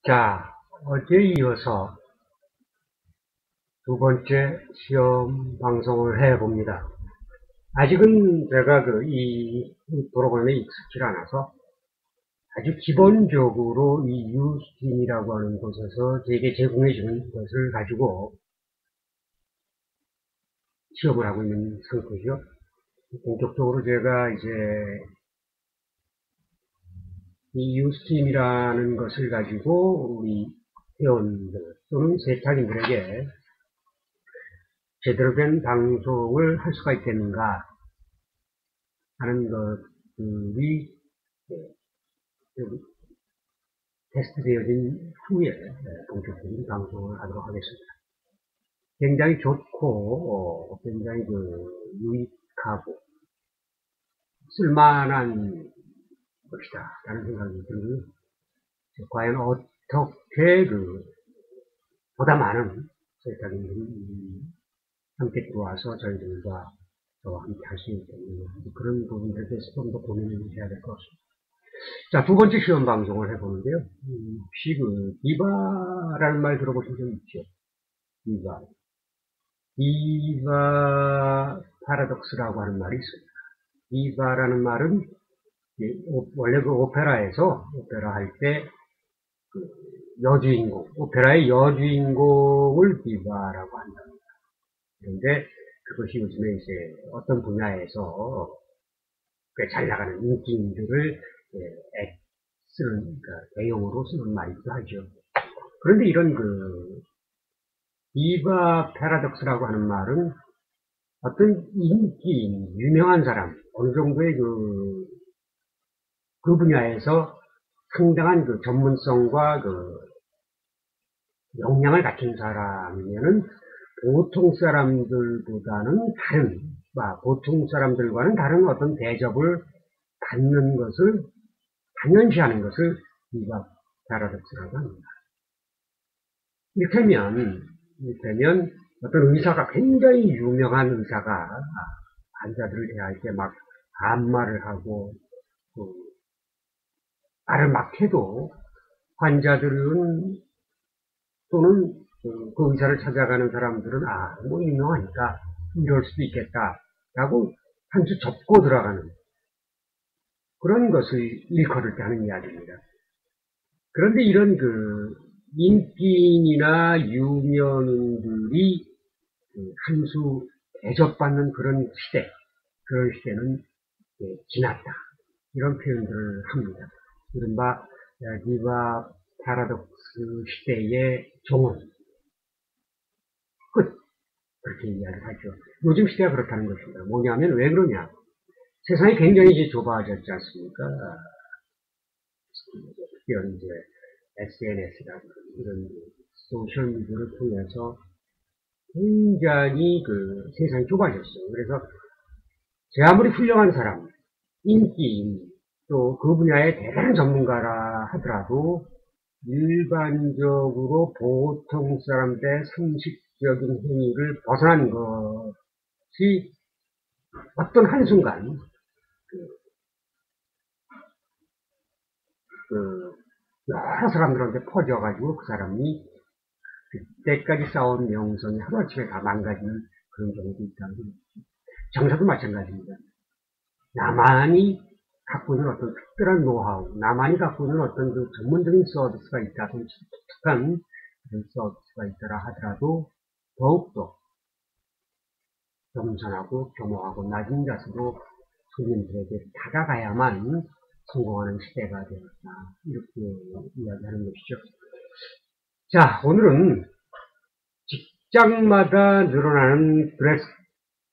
자, 어제 이어서 두 번째 시험 방송을 해봅니다. 아직은 제가 이 프로그램에 익숙치 않아서 아주 기본적으로 이 유스팀이라고 하는 곳에서 제게 제공해 주는 것을 가지고 시험을 하고 있는 상태죠. 본격적으로 제가 이제 이 유스팀이라는 것을 가지고 우리 회원들 또는 세탁인들에게 제대로 된 방송을 할 수가 있겠는가 하는 것들이 테스트되어진 후에 본격적인 방송을 하도록 하겠습니다. 굉장히 좋고 굉장히 유익하고 쓸만한 것이다 라는 생각이 들고요. 과연 어떻게 보다 많은 세탁인들이 함께 들어와서 저희들과 저와 함께 할 수 있겠느냐 그런 부분들에 대해서 좀 더 고민을 해야 될 것 같습니다. 자, 두 번째 시험 방송을 해보는데요. 혹시 디바라는 말 들어보신 적 있죠? 디바. 디바 파라독스라고 하는 말이 있습니다. 디바라는 말은 원래 오페라에서 오페라 할 때 여주인공, 오페라의 여주인공을 디바라고 한답니다. 그런데 그것이 요즘에 이제 어떤 분야에서 꽤 잘 나가는 인기인들을 쓰는, 그러니까 대용어로 쓰는 말이기도 하죠. 그런데 이런 디바 패러독스라고 하는 말은 어떤 인기인, 유명한 사람, 어느 정도의 그 분야에서 상당한 전문성과 역량을 갖춘 사람이면은 보통 사람들보다는 다른, 보통 사람들과는 다른 어떤 대접을 받는 것을 당연시하는 것을 디바 패러독스라고 합니다. 이를테면 어떤 의사가 굉장히 유명한 의사가 환자들을 대할 때 막 반말을 하고 말을 막 해도 환자들은 또는 그 의사를 찾아가는 사람들은 뭐 유명하니까 이럴 수도 있겠다라고 한 수 접고 들어가는 그런 것을 일컬을 때 하는 이야기입니다. 그런데 이런 인기인이나 유명인들이 한 수 대접받는 그런 시대는 지났다. 이런 표현들을 합니다. 이른바 디바 파라독스 시대의 종언, 끝. 그렇게 이야기를 하죠. 요즘 시대가 그렇다는 것입니다. 뭐냐면 왜 그러냐. 세상이 굉장히 이제 좁아졌지 않습니까? 특히 이제 SNS라든가 이런 소셜미디어를 통해서 굉장히 세상이 좁아졌어요. 그래서 제 아무리 훌륭한 사람, 인기인, 또 그 분야의 대단한 전문가라 하더라도 일반적으로 보통 사람들의 상식적인 행위를 벗어난 것이 어떤 한순간 여러 사람들한테 퍼져가지고 그 사람이 그때까지 쌓아온 명성이 하루아침에 다 망가지는 그런 경우도 있다는 거죠. 정사도 마찬가지입니다. 나만이 갖고 있는 어떤 특별한 노하우, 나만이 갖고 있는 어떤 전문적인 서비스가 있다, 독특한 그런 서비스가 있더라 하더라도 더욱더 겸손하고 겸허하고 낮은 자세로 손님들에게 다가가야만 성공하는 시대가 되었다. 이렇게 이야기하는 것이죠. 자, 오늘은 직장마다 늘어나는 드레스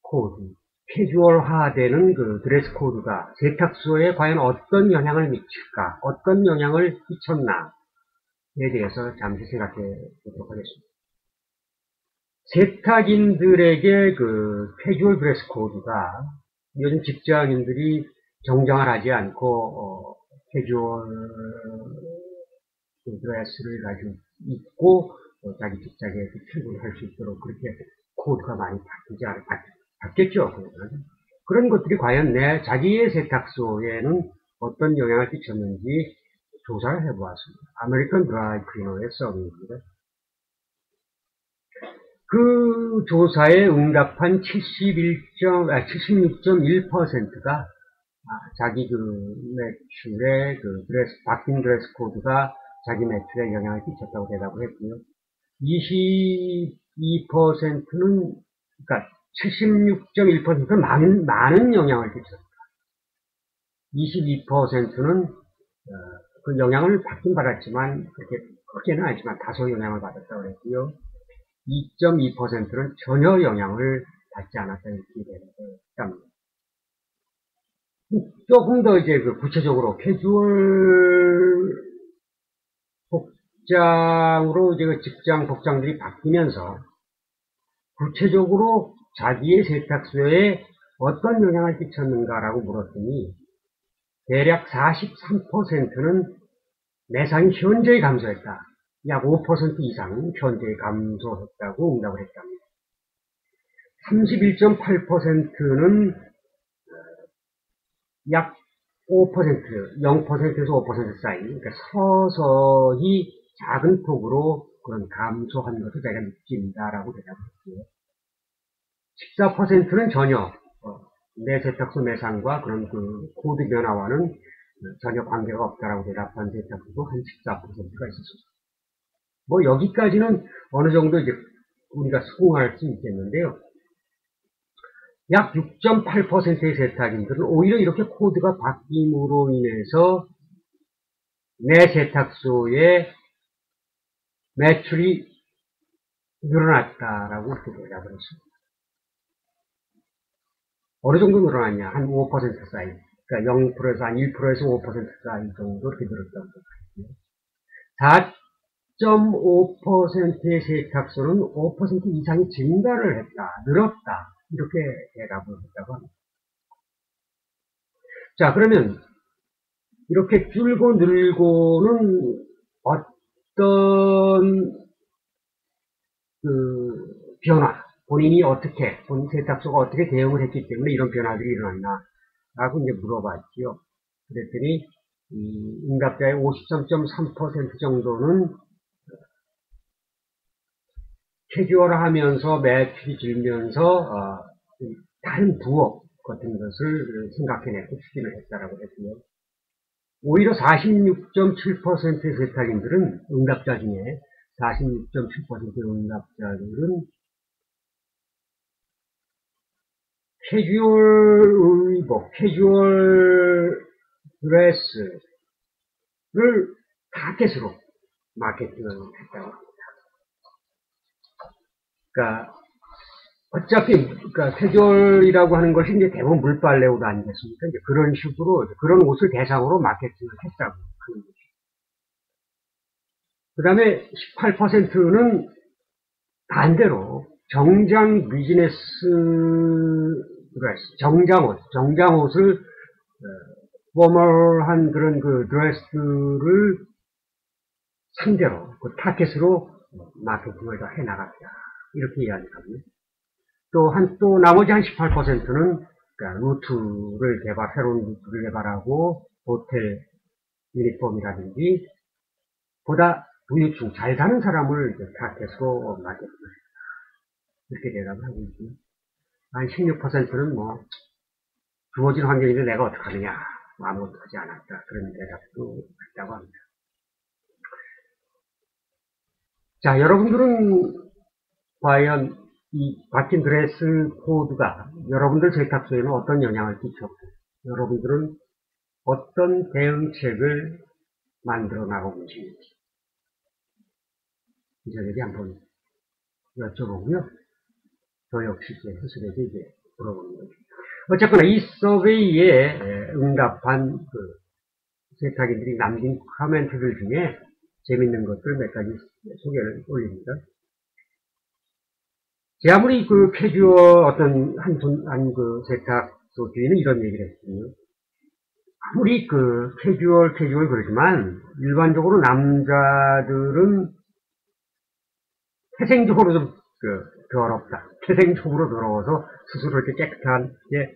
코드, 캐주얼화되는 드레스 코드가 세탁소에 과연 어떤 영향을 미칠까, 어떤 영향을 끼쳤나에 대해서 잠시 생각해 보도록 하겠습니다. 세탁인들에게 캐주얼 드레스 코드가 요즘 직장인들이 정장을 하지 않고 캐주얼 드레스를 가지고 입고 자기 직장에 출근할 수 있도록 그렇게 코드가 많이 바뀌었겠죠. 그런 것들이 과연 자기의 세탁소에는 어떤 영향을 끼쳤는지 조사를 해보았습니다. 아메리칸 드라이 클리너의 서비입니다. 그 조사에 응답한 76.1%가 자기 그 매출에 바뀐 드레스 코드가 자기 매출에 영향을 끼쳤다고 대답을 했고요. 22%는, 그러니까 76.1%는 많은 영향을 끼쳤다. 22%는 그 영향을 받긴 받았지만 그렇게 크게는 아니지만 다소 영향을 받았다고 했고요. 2.2%는 전혀 영향을 받지 않았다 이렇게 되는 조금 더 이제 그 구체적으로 캐주얼 복장으로 이제 그 직장 복장들이 바뀌면서 구체적으로 자기의 세탁소에 어떤 영향을 끼쳤는가라고 물었더니 대략 43%는 매상이 현저히 감소했다. 약 5% 이상 현저히 감소했다고 응답을 했답니다. 31.8%는 약 5%, 0%에서 5% 사이, 그러니까 서서히 작은 폭으로 그런 감소한 것을 자기가 느낀다라고 대답을 했고요. 14%는 전혀 내 세탁소 매상과 그런 그 코드 변화와는 전혀 관계가 없다라고 대답한 세탁소도 한 14%가 있었습니다. 뭐 여기까지는 어느 정도 이제 우리가 수긍할 수 있겠는데요. 약 6.8%의 세탁인들은 오히려 이렇게 코드가 바뀜으로 인해서 내 세탁소의 매출이 늘어났다라고 이렇게 대답을 했습니다. 어느 정도 늘어났냐? 한 5% 사이. 그러니까 0%에서 한 1%에서 5% 사이 정도 이렇게 늘었다고 생각합니다. 4.5%의 세탁소는 5% 이상이 증가를 했다, 늘었다. 이렇게 대답을 했다고 합니다. 자, 그러면 이렇게 줄고 늘고는 어떤 그 변화, 본인 세탁소가 어떻게 대응을 했기 때문에 이런 변화들이 일어났나 라고 이제 물어봤지요. 그랬더니 응답자의 53.3% 정도는 캐주얼하면서 매출이 줄면서 다른 부업 같은 것을 생각해내고 추진을 했다라고 했고요. 오히려 46.7%의 세탁인들은 응답자 중에 46.7%의 응답자들은 캐주얼 의복, 캐주얼 드레스를 타겟으로 마케팅을 했다고 합니다. 그러니까 어차피 캐주얼이라고 하는 것이 이제 대부분 물빨래 옷 아니겠습니까? 이제 그런 식으로 그런 옷을 대상으로 마케팅을 했다고 하는 거죠. 그 다음에 18%는 반대로 정장 비즈니스 드레스, 정장옷을 포멀한 그런 그 드레스를 상대로 그 타겟으로 마케팅을 더 해나갔다 이렇게 이야기합니다. 또 나머지 한 18%는 그러니까 새로운 루트를 개발하고 호텔 유니폼이라든지 보다 부유층 잘 사는 사람을 타겟으로 마케팅을 했다 이렇게 대답을 하고 있고요. 한 16%는 뭐 주어진 환경인데 내가 어떡하느냐 아무것도 하지 않았다 그런 대답도 했다고 합니다. 자, 여러분들은 과연 이 바뀐 드레스 코드가 여러분들 세탁소에는 어떤 영향을 끼쳤고 여러분들은 어떤 대응책을 만들어 나가고 계십니까? 이전에게 한번 여쭤보고요. 저 역시 스스로에게 이제 물어보는 거죠. 어쨌거나 이 서베이에 응답한 그 세탁인들이 남긴 코멘트들 중에 재밌는 것들 몇 가지 소개를 올립니다. 제 아무리 그 캐주얼 어떤 그 세탁소 주인은 이런 얘기를 했거든요. 아무리 그 캐주얼 그러지만 일반적으로 남자들은 태생적으로 좀 더럽다. 태생적으로 더러워서 스스로 이렇게 깨끗하게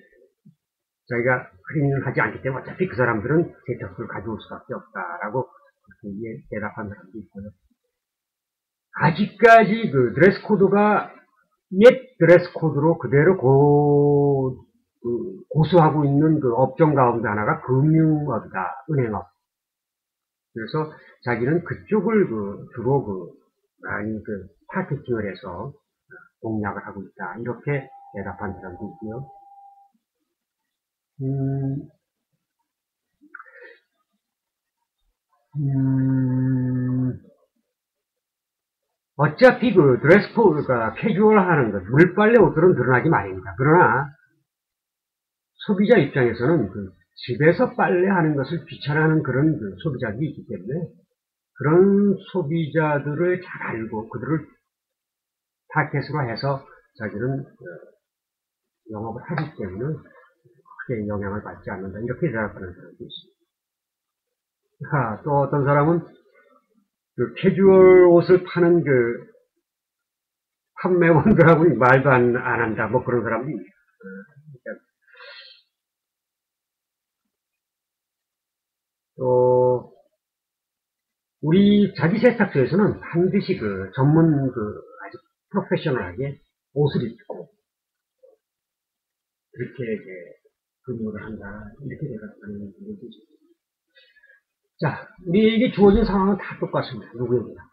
자기가 클리닝을 하지 않기 때문에 어차피 그 사람들은 세탁소를 가져올 수밖에 없다라고 그렇게 대답한 사람도 있고요. 아직까지 그 드레스 코드가 옛 드레스 코드로 그대로 고수하고 있는 그 업종 가운데 하나가 금융업이다, 은행업. 그래서 자기는 그쪽을 주로 많이 타겟팅을 해서 공략을 하고 있다. 이렇게 대답한 사람도 있고요. 어차피 그 드레스 코드가 캐주얼 하는 것, 물빨래 옷들은 드러나기 마련입니다. 그러나 소비자 입장에서는 집에서 빨래하는 것을 귀찮아하는 그런 소비자들이 있기 때문에 그런 소비자들을 잘 알고 그들을 타겟으로 해서 자기는 영업을 하기 때문에 크게 영향을 받지 않는다. 이렇게 대답하는 사람도 있습니다. 또 어떤 사람은 캐주얼 옷을 파는 판매원들하고는 말도 안 한다. 뭐 그런 사람도 있습니다. 그러니까 또 우리 자기 세탁소에서는 반드시 전문 아주 프로페셔널하게 옷을 입고 그렇게 근무를 한다. 이렇게 대답하는 분들도 있습니다. 자, 우리에게 주어진 상황은 다 똑같습니다. 누구입니다.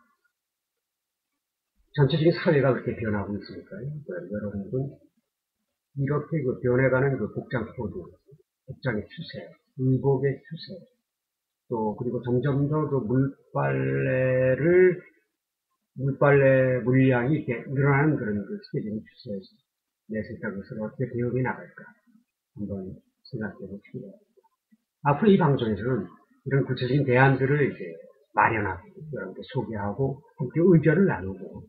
전체적인 사회가 그렇게 변하고 있으니까요. 여러분들은 이렇게 변해가는 복장 코드, 복장의 추세, 의복의 추세, 또 그리고 점점 더 물빨래 물량이 이렇게 늘어나는 그런 스케줄의 추세에서 내 세탁에서 어떻게 대응해 나갈까 한번 생각해 보시기 바랍니다. 앞으로 이 방송에서는 이런 구체적인 대안들을 이제 마련하고 여러분께 소개하고 함께 의견을 나누고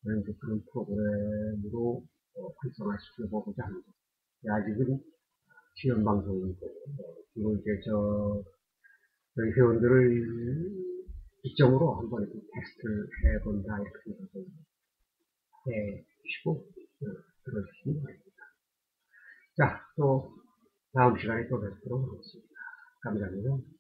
그런 프로그램으로 활성화시켜보고자 합니다. 아직은 시연 방송이고 주로 이제 저희 회원들을 기점으로 한번 이렇게 테스트를 해본다 이렇게 해주시고 들어주시기 바랍니다. 자, 또 다음 시간에 또 뵙도록 하겠습니다. 감사합니다.